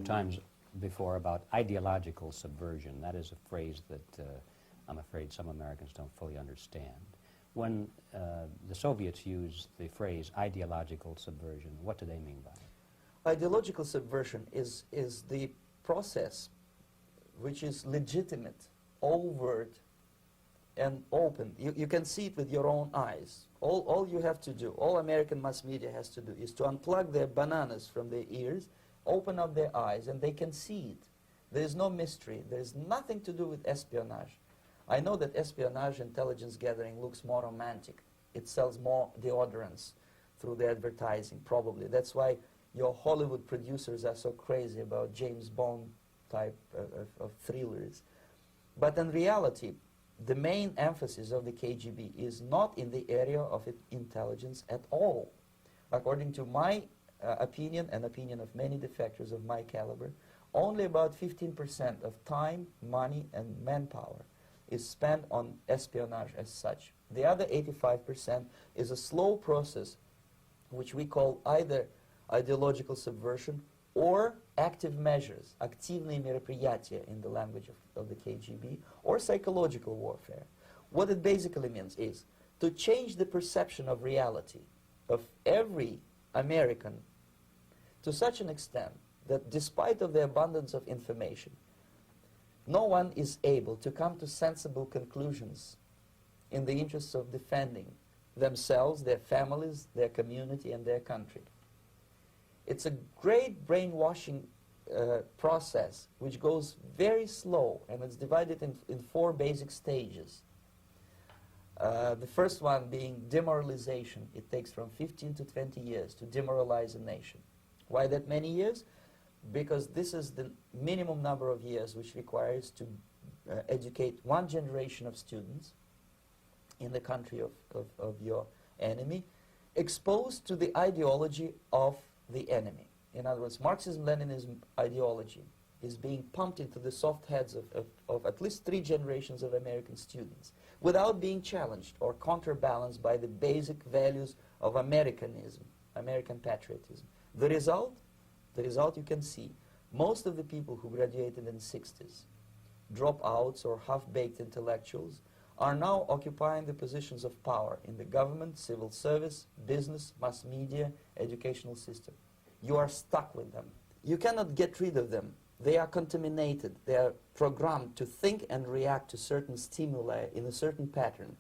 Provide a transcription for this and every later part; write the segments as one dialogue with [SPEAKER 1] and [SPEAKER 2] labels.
[SPEAKER 1] times before about ideological subversion. That is a phrase that I'm afraid some Americans don't fully understand. When the Soviets use the phrase ideological subversion, what do they mean by it?
[SPEAKER 2] Ideological subversion is the process which is legitimate, overt, and open. You can see it with your own eyes. All you have to do, all American mass media has to do, is to unplug their bananas from their ears, open up their eyes, and they can see it. There is no mystery. There is nothing to do with espionage. I know that espionage intelligence gathering looks more romantic. It sells more deodorants through the advertising, probably. That's why your Hollywood producers are so crazy about James Bond type of thrillers. But in reality, the main emphasis of the KGB is not in the area of intelligence at all. According to my opinion and opinion of many defectors of my caliber, only about 15% of time, money, and manpower is spent on espionage as such. The other 85% is a slow process which we call either ideological subversion or active measures, активные мероприятия in the language of the KGB, or psychological warfare. What it basically means is to change the perception of reality of every American to such an extent that despite of the abundance of information, no one is able to come to sensible conclusions in the interests of defending themselves, their families, their community, and their country. It's a great brainwashing process which goes very slow, and it's divided in 4 basic stages. The first one being demoralization. It takes from 15 to 20 years to demoralize a nation. Why that many years? Because this is the minimum number of years which requires to educate one generation of students in the country of your enemy, exposed to the ideology of the enemy. In other words, Marxism-Leninism ideology is being pumped into the soft heads of at least 3 generations of American students without being challenged or counterbalanced by the basic values of Americanism, American patriotism. The result you can see, most of the people who graduated in the 60s, dropouts or half-baked intellectuals, are now occupying the positions of power in the government, civil service, business, mass media, educational system. You are stuck with them. You cannot get rid of them. They are contaminated. They are programmed to think and react to certain stimuli in a certain pattern.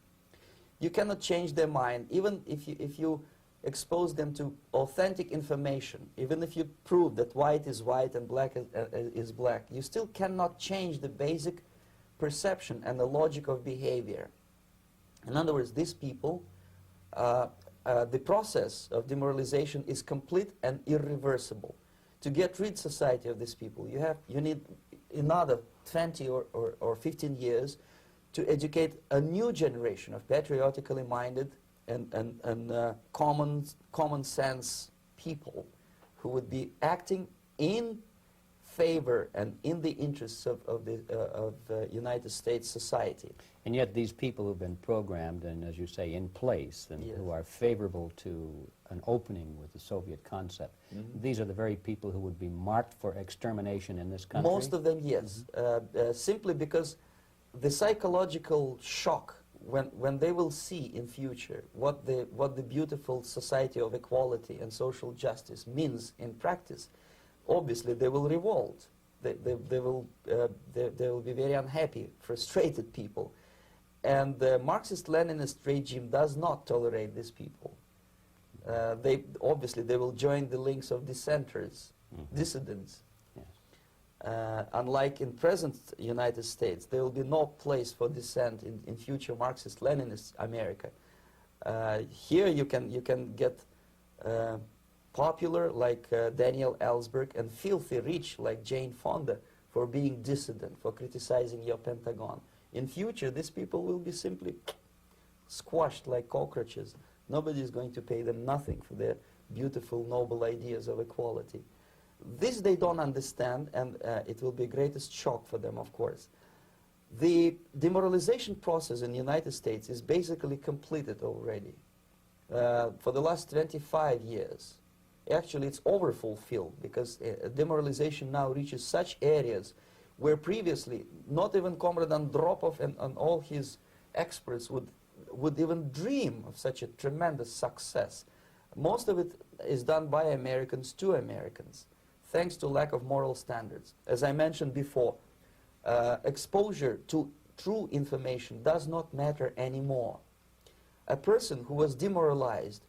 [SPEAKER 2] You cannot change their mind, even if you expose them to authentic information, even if you prove that white is white and black is black, you still cannot change the basic perception and the logic of behavior. In other words, these people, the process of demoralization is complete and irreversible. To get rid society of these people, you need another 20 or 15 years to educate a new generation of patriotically minded and common sense people who would be acting in favor and in the interests of United States society.
[SPEAKER 1] And yet these people who've been programmed and, as you say, in place and
[SPEAKER 2] Yes.
[SPEAKER 1] who are favorable to an opening with the Soviet concept, these are the very people who would be marked for extermination in this country?
[SPEAKER 2] Most of them, yes. Simply because the psychological shock when they will see in future what the beautiful society of equality and social justice means in practice, obviously they will revolt. They will be very unhappy, frustrated people. And the Marxist-Leninist regime does not tolerate these people. Obviously they will join the links of dissenters, dissidents. Unlike in present United States, there will be no place for dissent in future Marxist-Leninist America. Here you can get popular like Daniel Ellsberg and filthy rich like Jane Fonda for being dissident, for criticizing your Pentagon. In future, these people will be simply squashed like cockroaches. Nobody is going to pay them nothing for their beautiful, noble ideas of equality. This they don't understand, and it will be greatest shock for them, of course. The demoralization process in the United States is basically completed already. For the last 25 years, actually it's overfulfilled, because demoralization now reaches such areas where previously not even Comrade Andropov and all his experts would even dream of such a tremendous success. Most of it is done by Americans to Americans, thanks to lack of moral standards. As I mentioned before, exposure to true information does not matter anymore. A person who was demoralized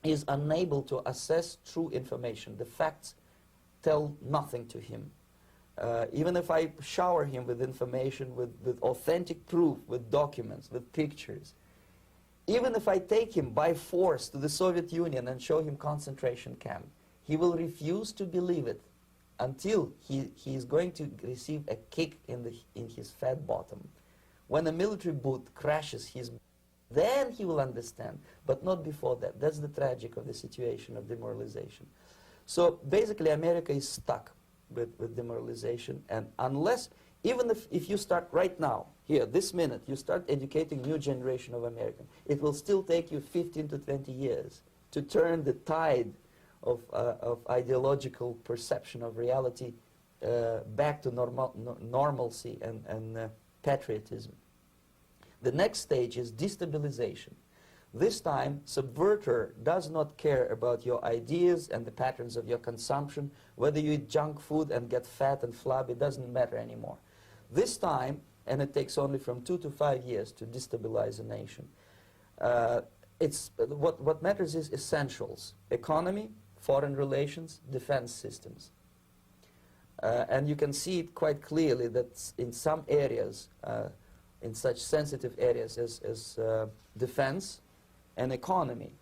[SPEAKER 2] is unable to assess true information. The facts tell nothing to him. Even if I shower him with information, with authentic proof, with documents, with pictures, even if I take him by force to the Soviet Union and show him concentration camp, he will refuse to believe it until he is going to receive a kick in his fat bottom. When a military boot crashes then he will understand, but not before that. That's the tragic of the situation of demoralization. So basically America is stuck with demoralization, and unless, even if you start right now, here, this minute, you start educating new generation of Americans, it will still take you 15 to 20 years to turn the tide of ideological perception of reality back to normalcy and patriotism. The next stage is destabilization. This time, subverter does not care about your ideas and the patterns of your consumption. Whether you eat junk food and get fat and flabby, it doesn't matter anymore. This time, and it takes only from 2 to 5 years to destabilize a nation, what matters is essentials: economy, foreign relations, defense systems. And you can see it quite clearly that in some areas, in such sensitive areas as defense and economy,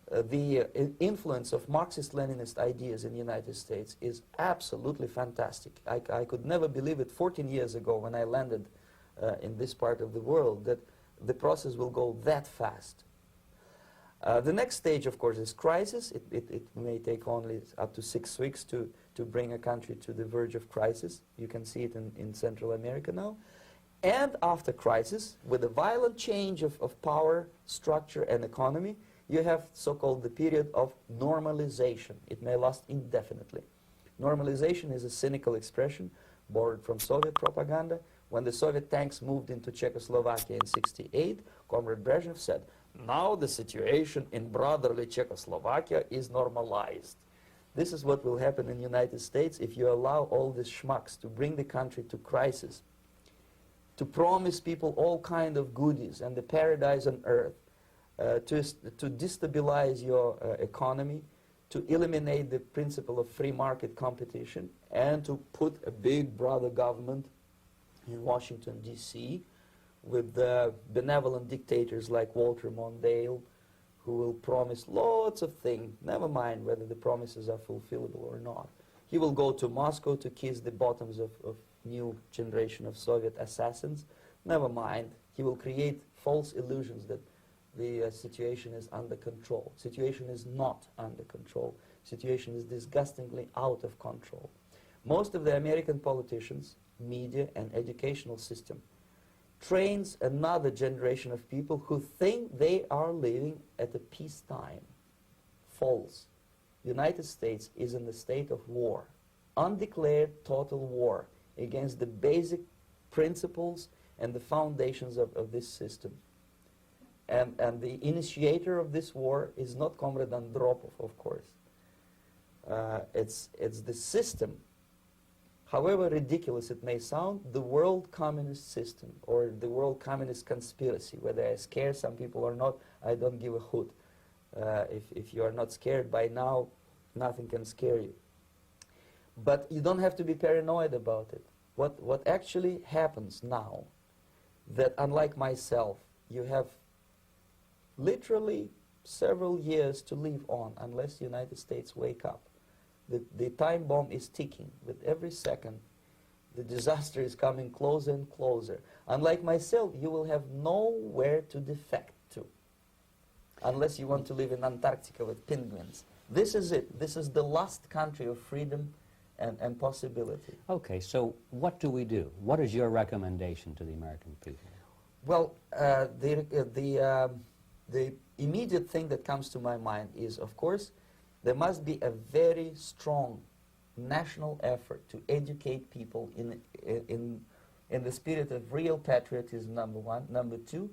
[SPEAKER 2] the influence of Marxist-Leninist ideas in the United States is absolutely fantastic. I could never believe it 14 years ago when I landed in this part of the world, that the process will go that fast. The next stage, of course, is crisis. It may take only up to 6 weeks to bring a country to the verge of crisis. You can see it in Central America now. And after crisis, with a violent change of power, structure, and economy, you have so-called the period of normalization. It may last indefinitely. Normalization is a cynical expression borrowed from Soviet propaganda. When the Soviet tanks moved into Czechoslovakia in '68, Comrade Brezhnev said, "Now the situation in brotherly Czechoslovakia is normalized." This is what will happen in the United States if you allow all these schmucks to bring the country to crisis, to promise people all kind of goodies and the paradise on earth, to destabilize your economy, to eliminate the principle of free market competition, and to put a big brother government in Washington, D.C., with benevolent dictators like Walter Mondale, who will promise lots of things, never mind whether the promises are fulfillable or not. He will go to Moscow to kiss the bottoms of new generation of Soviet assassins. Never mind, he will create false illusions that the situation is under control. Situation is not under control. Situation is disgustingly out of control. Most of the American politicians, media, and educational system trains another generation of people who think they are living at a peacetime. False. United States is in the state of war, undeclared total war against the basic principles and the foundations of this system. And the initiator of this war is not Comrade Andropov, of course. It's the system. However ridiculous it may sound, the world communist system or the world communist conspiracy, whether I scare some people or not, I don't give a hoot. If you are not scared by now, nothing can scare you. But you don't have to be paranoid about it. What actually happens now, that unlike myself, you have literally several years to live on unless the United States wake up. The time bomb is ticking. With every second, the disaster is coming closer and closer. Unlike myself, you will have nowhere to defect to, unless you want to live in Antarctica with penguins. This is it. This is the last country of freedom and possibility.
[SPEAKER 1] Okay, so what do we do? What is your recommendation to the American people?
[SPEAKER 2] Well, the immediate thing that comes to my mind is, of course, There must be a very strong national effort to educate people in the spirit of real patriotism, number one. Number two,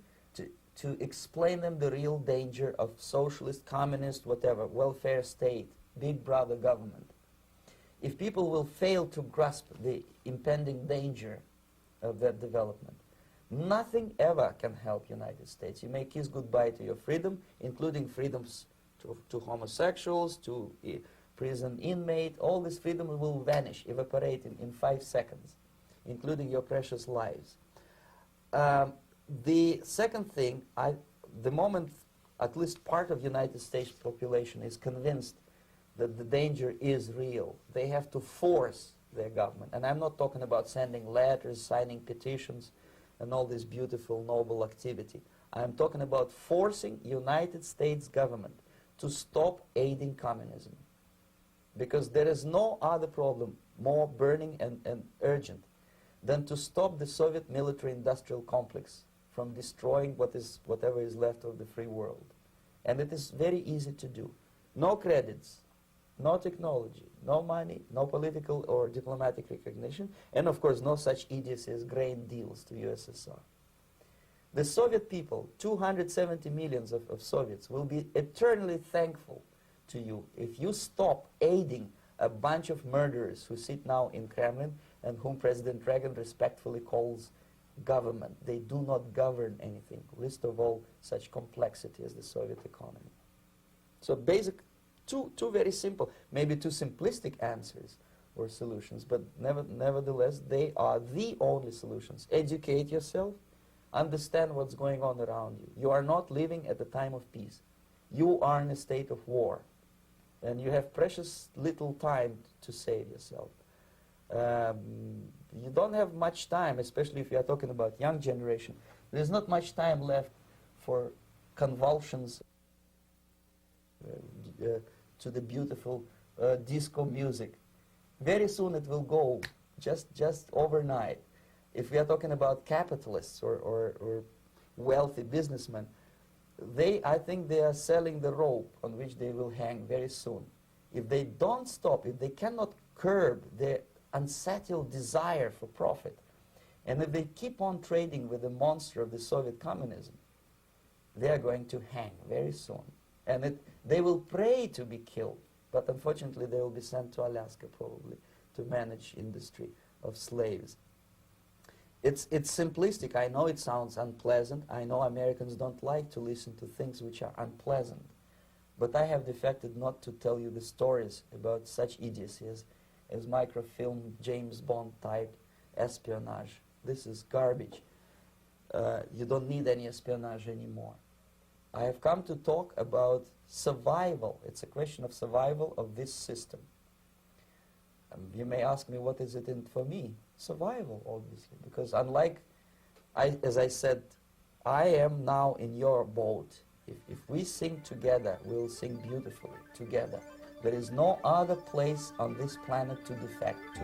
[SPEAKER 2] to explain them the real danger of socialist, communist, whatever, welfare state, big brother government. If people will fail to grasp the impending danger of that development, nothing ever can help United States. You may kiss goodbye to your freedom, including freedoms to homosexuals, to prison inmate. All this freedom will vanish, evaporate in 5 seconds, including your precious lives. The second thing, the moment at least part of United States population is convinced that the danger is real, they have to force their government. And I'm not talking about sending letters, signing petitions, and all this beautiful, noble activity. I'm talking about forcing United States government to stop aiding communism. Because there is no other problem more burning and urgent than to stop the Soviet military-industrial complex from destroying whatever is left of the free world. And it is very easy to do. No credits, no technology, no money, no political or diplomatic recognition, and of course no such idiocy as grain deals to USSR. The Soviet people, 270 millions of Soviets, will be eternally thankful to you if you stop aiding a bunch of murderers who sit now in Kremlin and whom President Reagan respectfully calls government. They do not govern anything, least of all such complexity as the Soviet economy. So two very simple, maybe two simplistic answers or solutions, but nevertheless they are the only solutions. Educate yourself, understand what's going on around you. You are not living at a time of peace. You are in a state of war, and you have precious little time to save yourself. You don't have much time, especially if you are talking about young generation. There's not much time left for convulsions to the beautiful disco music. Very soon it will go, just overnight. If we are talking about capitalists or wealthy businessmen, I think they are selling the rope on which they will hang very soon. If they don't stop, if they cannot curb their unsettled desire for profit, and if they keep on trading with the monster of the Soviet communism, they are going to hang very soon. And they will pray to be killed, but unfortunately they will be sent to Alaska probably to manage industry of slaves. It's simplistic. I know it sounds unpleasant. I know Americans don't like to listen to things which are unpleasant. But I have defected not to tell you the stories about such idiocy as microfilm, James Bond type espionage. This is garbage. You don't need any espionage anymore. I have come to talk about survival. It's a question of survival of this system. You may ask me, what is it in for me? Survival, obviously, because unlike, as I said, I am now in your boat. If we sing together, we'll sing beautifully together. There is no other place on this planet to defect to.